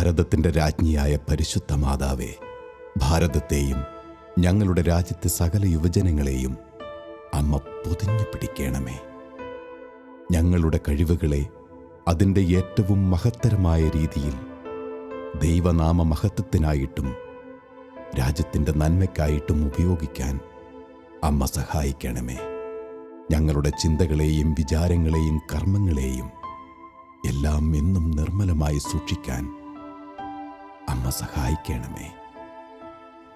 ഭാരതത്തിൻ്റെ രാജ്ഞിയായ പരിശുദ്ധ മാതാവേ, ഭാരതത്തെയും ഞങ്ങളുടെ രാജ്യത്തെ സകല യുവജനങ്ങളെയും അമ്മ പൊതിഞ്ഞു പിടിക്കണമേ. ഞങ്ങളുടെ കഴിവുകളെ അതിൻ്റെ ഏറ്റവും മഹത്തരമായ രീതിയിൽ ദൈവനാമ മഹത്വത്തിനായിട്ടും രാജ്യത്തിൻ്റെ നന്മയ്ക്കായിട്ടും ഉപയോഗിക്കാൻ അമ്മ സഹായിക്കണമേ. ഞങ്ങളുടെ ചിന്തകളെയും വിചാരങ്ങളെയും കർമ്മങ്ങളെയും എല്ലാം എന്നും നിർമ്മലമായി സൂക്ഷിക്കാൻ അമ്മ സഹായിക്കണമേ.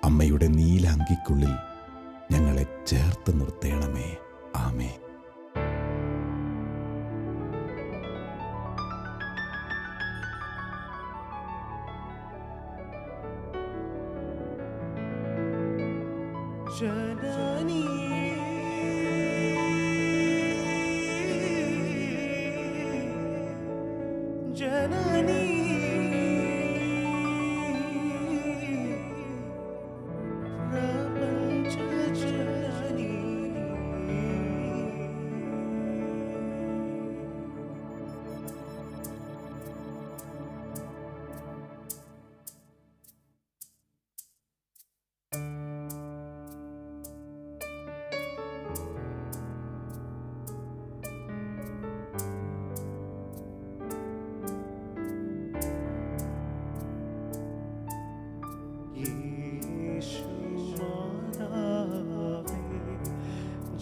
അമ്മയുടെ നീലാങ്കിക്കുള്ളിൽ ഞങ്ങളെ ചേർത്ത് നിർത്തേണമേ. ആമേൻ. ജനനീ ജനനീ പ്രപഞ്ച ജനനീ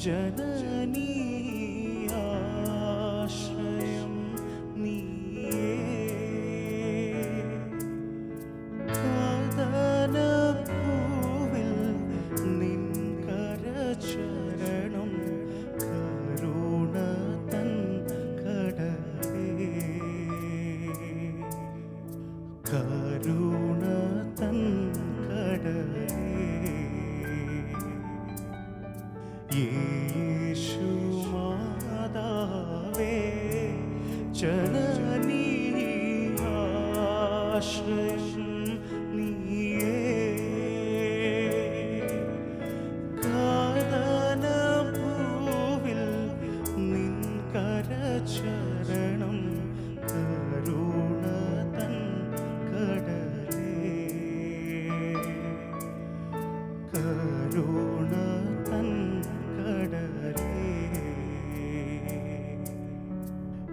ജനനീ ആശ്രയം നീയേ, കാതനഭൂവിൽ നിൻ കരചരണം കരുണ തൻ കടലേ, കരുണ തൻ കടലേ. യേശു മാതാവേ, ജനനീ ആശ്രയം നീയേ, കാതനഭൂവിൽ നിൻ കരചരണം കരുണ തൻ കടലേ, കരുണ തൻ കടലേ.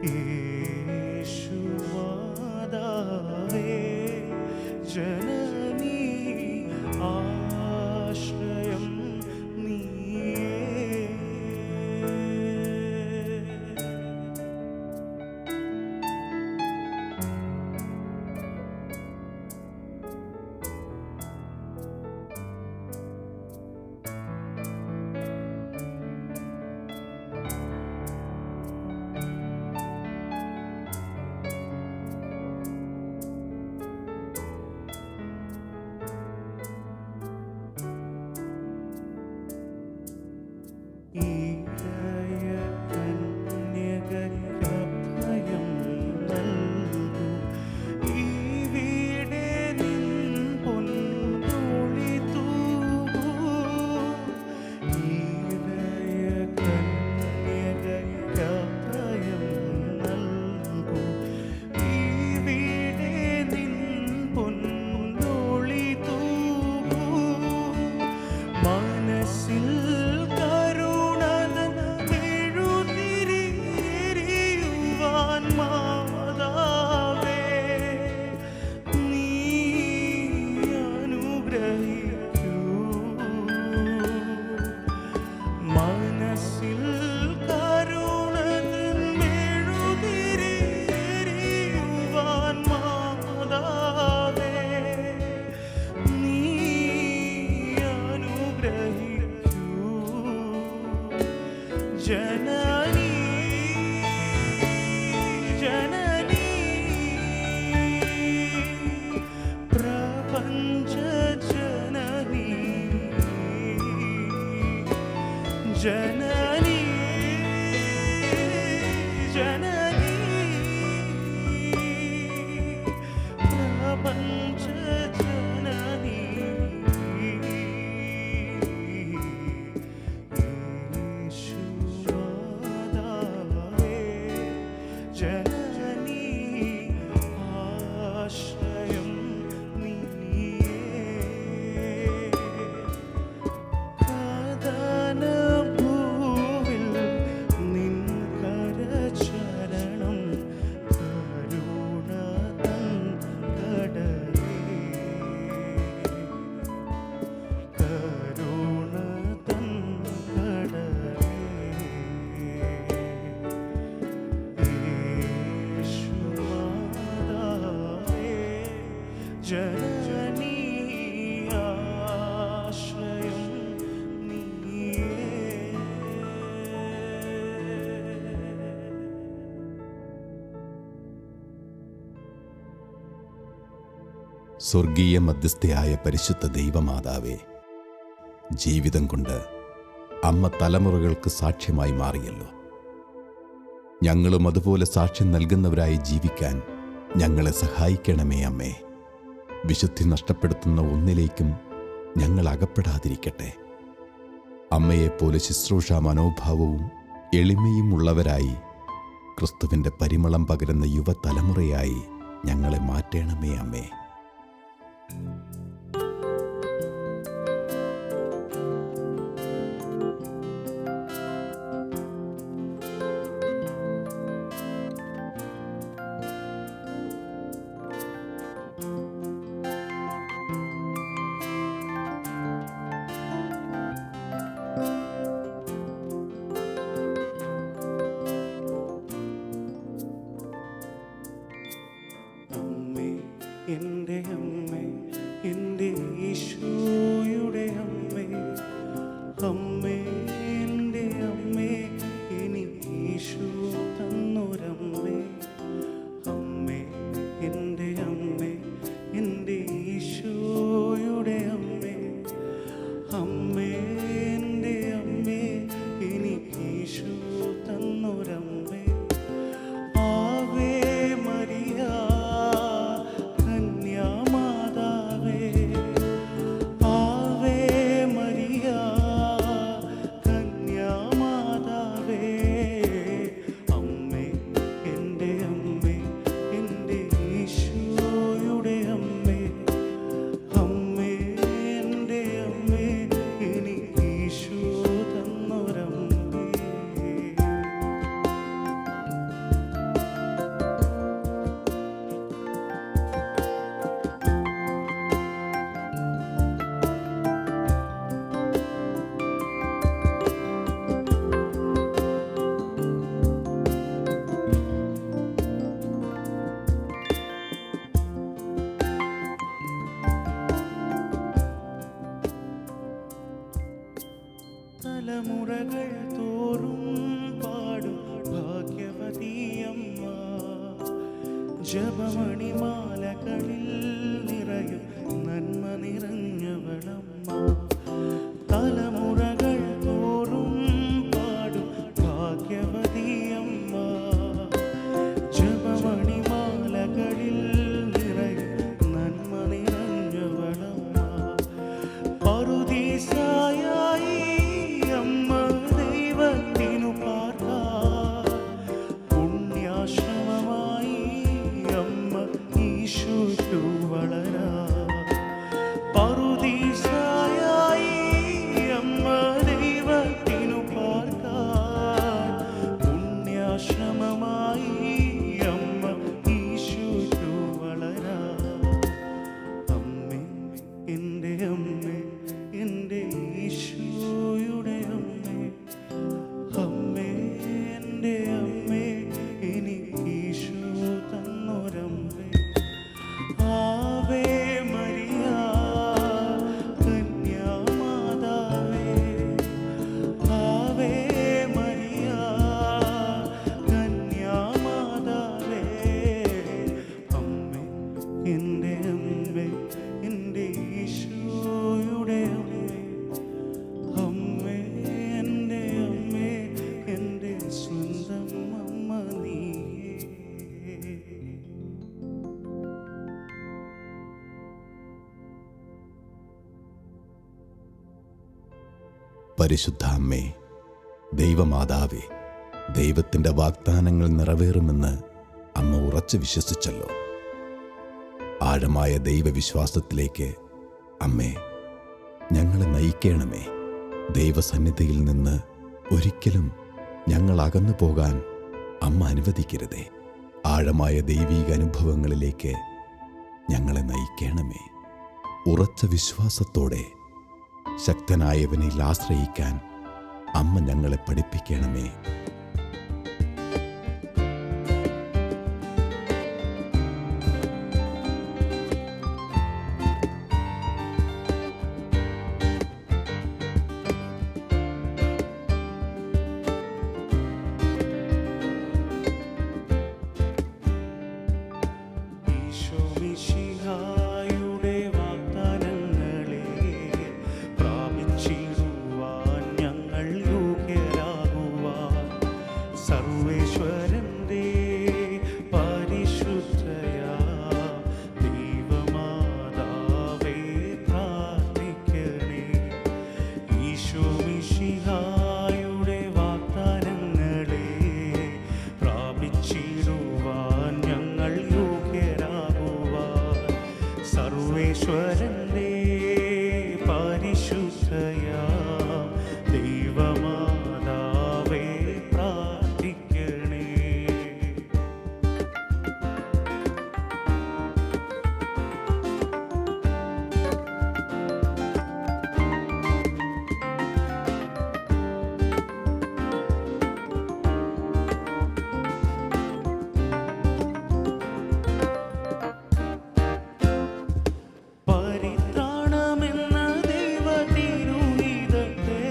യേശു മാതാവേ, ജനനീ ആശ്രയം നീയേ. ജനനീ ജനനീ പ്രപഞ്ച ജനനീ ജനനീ ജനനീ പ്രപഞ്ച ജനനീ. ജനനീ ആശ്രയം ജനനീ ആശ്രയം നീയേ. സ്വർഗീയ മധ്യസ്ഥയായ പരിശുദ്ധ ദൈവമാതാവേ, ജീവിതം കൊണ്ട് അമ്മ തലമുറകൾക്ക് സാക്ഷ്യമായി മാറിയല്ലോ. ഞങ്ങളും അതുപോലെ സാക്ഷ്യം നൽകുന്നവരായി ജീവിക്കാൻ ഞങ്ങളെ സഹായിക്കണമേ അമ്മേ. വിശുദ്ധി നഷ്ടപ്പെടുത്തുന്ന ഒന്നിലേക്കും ഞങ്ങൾ അകപ്പെടാതിരിക്കട്ടെ. അമ്മയെപ്പോലെ ശുശ്രൂഷ മനോഭാവവും എളിമയും ഉള്ളവരായി ക്രിസ്തുവിൻ്റെ പരിമളം പകരുന്ന യുവതലമുറയായി ഞങ്ങളെ മാറ്റണമേ അമ്മേ. അമ്മേ, എൻ്റെ അമ്മേ, എൻ്റെ ഈശോയുടെ അമ്മേ, അമ്മേ, എൻ്റെ അമ്മേ, എനിക്ക് ഈശോ തന്നൊരമ്മേ. അമ്മേ, എൻ്റെ അമ്മേ, എൻ്റെ ഈശോയുടെ അമ്മേ, അമ്മേ, എൻ്റെ അമ്മേ, എനിക്ക് ഈശോ തന്നൊരമ്മേ. ആവേ മരിയ കന്യാമാതാവേ, ആവേ മരിയ കന്യാമാതാവേ, അമ്മേ, എൻ്റെ അമ്മേ, എൻ്റെ ഈശോയുടെ അമ്മേ, അമ്മേ, എൻ്റെ അമ്മേ, എനിക്ക് ഈശോ തന്നൊരമ്മേ. തലമുറകൾ തോറും പാടും ഭാഗ്യവതിയമ്മ, ജപമണിമാലകളിൽ നിറയും നന്മ നിറഞ്ഞവളമ്മ. തലമുറകൾ തോറും പാടും ഭാഗ്യവതിയമ്മ, ജപമണിമാലകളിൽ നിറയും നന്മ നിറഞ്ഞവളമ്മ. പറുദീസായായി അമ്മ ദൈവത്തിനു പാർക്കാൻ, പുണ്യാശ്രമമായി അമ്മ ഈശോയ്ക്കു വളരാൻ. പറുദീസായായി അമ്മ ദൈവത്തിനു പാർക്കാൻ, പുണ്യാശ്രമമായി അമ്മ ഈശോയ്ക്കു വളരാൻ. അമ്മേ, എൻ്റെ അമ്മേ, എൻ്റെ ഈശോയുടെ അമ്മേ, അമ്മേ, എൻ്റെ അമ്മേ, എനിക്ക് ഈശോ തന്നൊരമ്മേ. ആവേ മരിയ കന്യാമാതാവേ, ആവേ മരിയ കന്യാമാതാവേ, അമ്മേ, എൻ്റെ അമ്മേ, എൻ്റെ ഈശോയുടെ അമ്മേ, അമ്മേ, എൻ്റെ അമ്മേ, എൻ്റെ സ്വന്തം അമ്മ നീയേ. പരിശുദ്ധ അമ്മേ, ദൈവമാതാവേ, ദൈവത്തിൻ്റെ വാഗ്ദാനങ്ങൾ നിറവേറുമെന്ന് അമ്മ ഉറച്ചു വിശ്വസിച്ചല്ലോ. ആഴമായ ദൈവവിശ്വാസത്തിലേക്ക് അമ്മേ ഞങ്ങളെ നയിക്കണമേ. ദൈവസന്നിധിയിൽ നിന്ന് ഒരിക്കലും ഞങ്ങൾ അകന്നു പോകാൻ അമ്മ അനുവദിക്കരുതേ. ആഴമായ ദൈവീക അനുഭവങ്ങളിലേക്ക് ഞങ്ങളെ നയിക്കണമേ. ഉറച്ച വിശ്വാസത്തോടെ ശക്തനായവനിൽ ആശ്രയിക്കാൻ അമ്മ ഞങ്ങളെ പഠിപ്പിക്കണമേ. മിശിഹായുടെ വാഗ്ദാനങ്ങളെ പ്രാപിച്ചിടുവാൻ ഞങ്ങൾ യോഗ്യരാകുവാൻ സർവേശ്വരന്റെ പരിശുദ്ധയാ ദൈവമാതാവേ പ്രാർത്ഥിക്കണേ. പരിത്രാണമെന്ന ദൈവതിരുഹിതത്തെ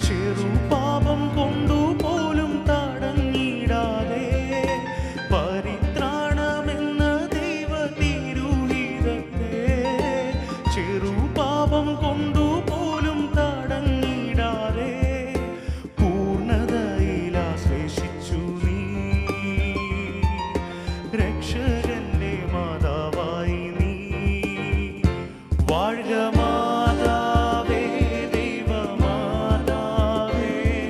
ചെറുപാപം കൊണ്ടുപോലും തടഞ്ഞിടാതെ, പരിത്രാണമെന്ന ദൈവതിരുഹിതത്തെ ചെറുപാപം കൊണ്ടുപോലും തടഞ്ഞിടാതെ പൂർണ്ണതയിൽ ആശ്ലേഷിച്ചു നീ. രക്ഷകന്റെ മാതാവായി നീ വാഴ്ക മാതാവേ, ദൈവമാതാവേ,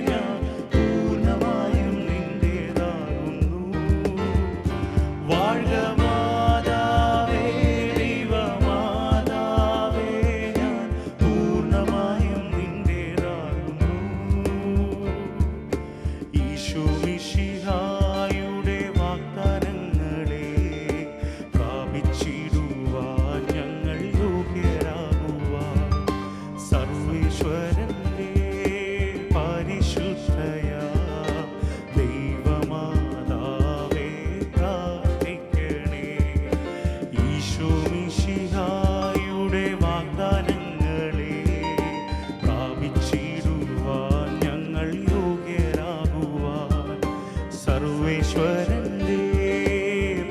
ഞാൻ പൂർണ്ണമായും നിന്റേതാകുന്നു. വാഴ്ക മാതാവേ, ദൈവമാതാവേ, ഞാൻ പൂർണ്ണമായും നിന്റേതാകുന്നു. ഈശോ മിശിഹായുടെ വാഗ്ദാനങ്ങളെ പ്രാപിച്ചിടുവാൻ ഞങ്ങൾ യോഗ്യരാകുവാൻ സർവേശ്വരന്റെ പരിശുദ്ധയാ ദൈവമാതാവേ പ്രാർത്ഥിക്കണേ. ഈശോ മിശിഹായുടെ വാഗ്ദാനങ്ങളെ പ്രാപിച്ചിടുവാൻ ഞങ്ങൾ യോഗ്യരാകുവാൻ സർവേശ്വരന്റെ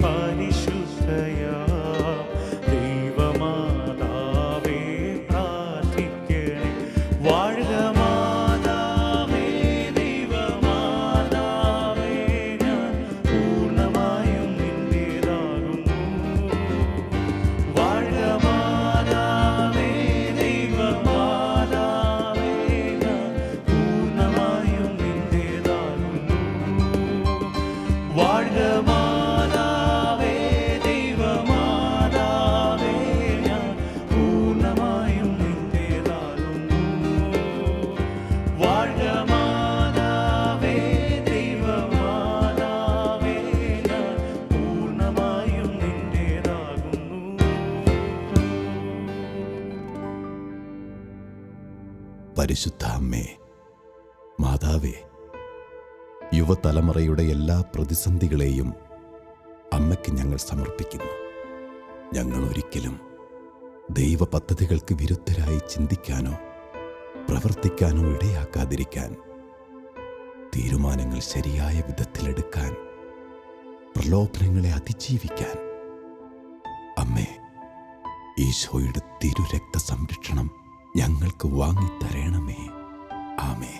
പരിശുദ്ധയാ ദൈവമാതാവേ പ്രാർത്ഥിക്കണേ. വാഴ്ക മാതാവേ, ദൈവമാതാവേ, ഞാൻ പൂർണ്ണമായും നിന്റേതാകുന്നു. വാഴ്ക മാതാവേ, ദൈവമാതാവേ, ഞാൻ പൂർണ്ണമായും നിന്റേതാകുന്നു. വാഴ്ക മാതാവേ, ദൈവമാതാവേ, ഞാൻ പൂർണ്ണമായും നിന്റേതാകുന്നു. വാഴ്ക മാതാവേ, ദൈവമാതാവേ, ഞാൻ പൂർണ്ണമായും നിന്റേതാകുന്നു. പരിശുദ്ധ അമ്മേ, മാതാവേ, യുവതലമുറയുടെ എല്ലാ പ്രതിസന്ധികളെയും അമ്മയ്ക്ക് ഞങ്ങൾ സമർപ്പിക്കുന്നു. ഞങ്ങൾ ഒരിക്കലും ദൈവ പദ്ധതികൾക്ക് വിരുദ്ധരായി ചിന്തിക്കാനോ പ്രവർത്തിക്കാനോ ഇടയാക്കാതിരിക്കാൻ, തീരുമാനങ്ങൾ ശരിയായ വിധത്തിലെടുക്കാൻ, പ്രലോഭനങ്ങളെ അതിജീവിക്കാൻ അമ്മേ, ഈശോയുടെ തിരുരക്ത സംരക്ഷണം ഞങ്ങൾക്ക് വാങ്ങിത്തരണമേ. ആമേ.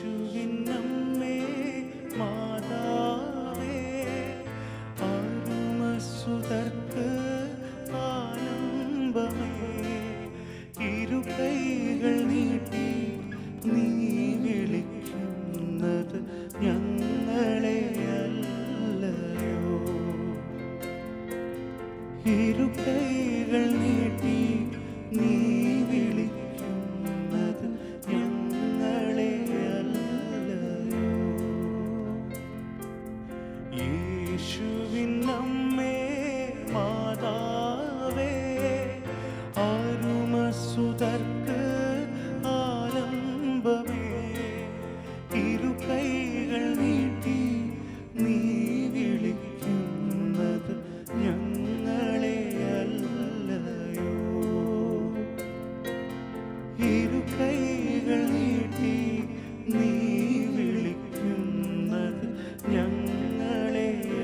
യേശുവിനമ്മേ മാതാവേ, ആരുമസുതർക്ക് ആലംബമേ, ഇരുകൈകൾ നീട്ടി നീ വിളിക്കുന്നത് ഞങ്ങളെയല്ലയോ. ഇരുകൈകൾ നീട്ടി നീ വിളിക്കുന്നത് ഞങ്ങളെയല്ലയോ. യേശുവിനമ്മേ മാതാവേ, ആരുമസുതർക്ക് ആലംബമേ, ഇരുകൈകൾ നീട്ടി നീ വിളിക്കുന്നത് ഞങ്ങളെയല്ലയോ. ഇരുകൈകൾ നീട്ടി നീ വിളിക്കുന്നത് ഞങ്ങളെയല്ലയോ.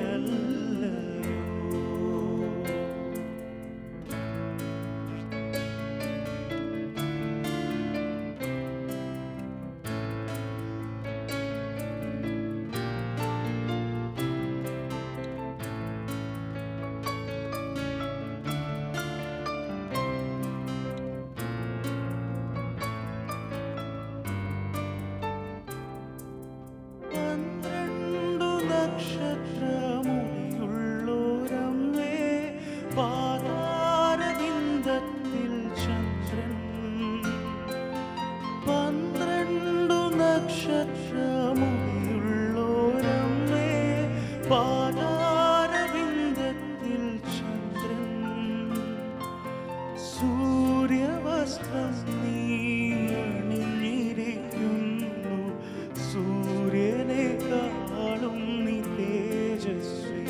തേജസ്വി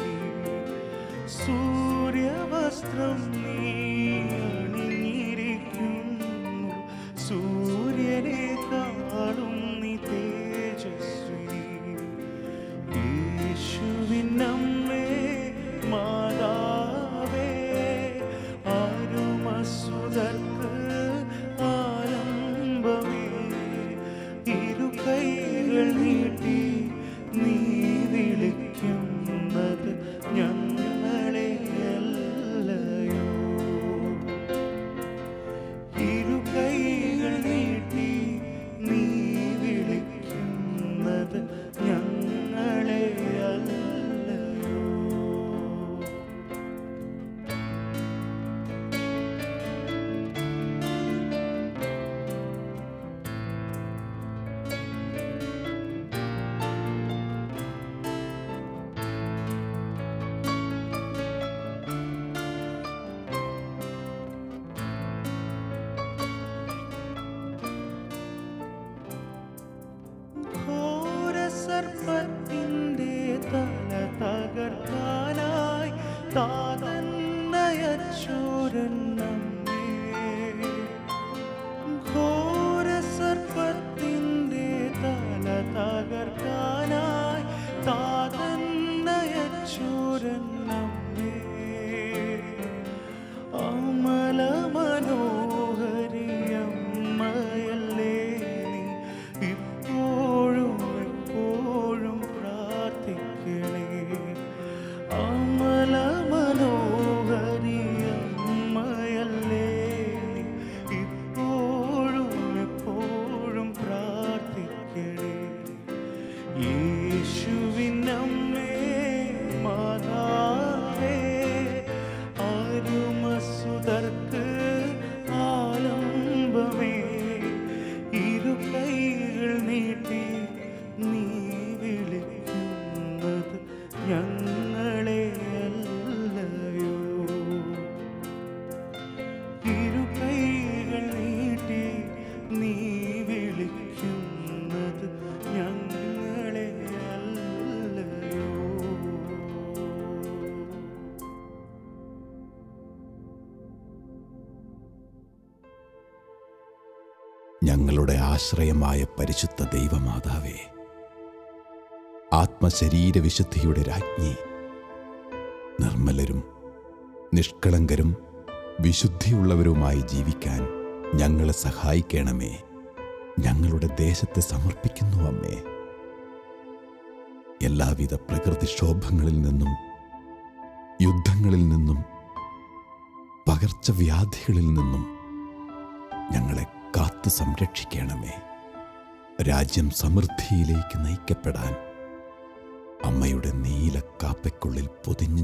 സൂര്യവസ്ത്രം നീ അണിഞ്ഞിരിക്കുന്നു സൂര്യനെക്കാളും നീ തേജസ്വി യേശുവിനമ്മേ മാതാവേ ആരുമസുതർക്ക് ആലംബമേ ഇരു കൈകൾ നീട്ടി നീ വിളിക്കുന്നത് ഞങ്ങളെയല്ലയോ ഇരു കൈകൾ നീട്ടി നീ വിളിക്കുന്നത് ഞങ്ങളെയല്ലയോ സർപ്പത്തിൻ്റെ തല തകർക്കാനായി താതന്നയച്ചോരൻ നമ്മെ ഘോര സർപ്പത്തിൻ്റെ തല തകർക്കാനായി താതന്നയച്ചോരൻ നമ്മെ അമല മനോഹരിയമ്മയല്ലേ നീ ഇപ്പോഴും എപ്പോഴും പ്രാർത്ഥിക്കണേ അമല മനോഹരിയമ്മയല്ലേ നീ ഇപ്പോഴും എപ്പോഴും പ്രാർത്ഥിക്കണേ യേശുവിനമ്മേ മാതാവേ ആരുമസുതർക്ക് ആലംബമേ ഇരു കൈകൾ നീട്ടി നീ വിളിക്കുന്നത് ഞങ്ങളെയല്ലയോ ഇരു കൈകൾ നീട്ടി നീ വിളിക്കുന്നത് ഞങ്ങളെയല്ലയോ ഞങ്ങളുടെ ആശ്രയമായ പരിശുദ്ധ ദൈവമാതാവേ, ആത്മശരീര വിശുദ്ധിയുടെ രാജ്ഞി, നിർമ്മലരും നിഷ്കളങ്കരും വിശുദ്ധിയുള്ളവരുമായി ജീവിക്കാൻ ഞങ്ങളെ സഹായിക്കണമേ. ഞങ്ങളുടെ ദേശത്തെ സമർപ്പിക്കുന്നു അമ്മേ. എല്ലാവിധ പ്രകൃതിക്ഷോഭങ്ങളിൽ നിന്നും യുദ്ധങ്ങളിൽ നിന്നും പകർച്ചവ്യാധികളിൽ നിന്നും ഞങ്ങളെ കാത്തു സംരക്ഷിക്കണമേ. രാജ്യം സമൃദ്ധിയിലേക്ക് നയിക്കപ്പെടാൻ അമ്മയുടെ നീല കാപ്പയ്ക്കുള്ളിൽ പൊതിഞ്ഞ്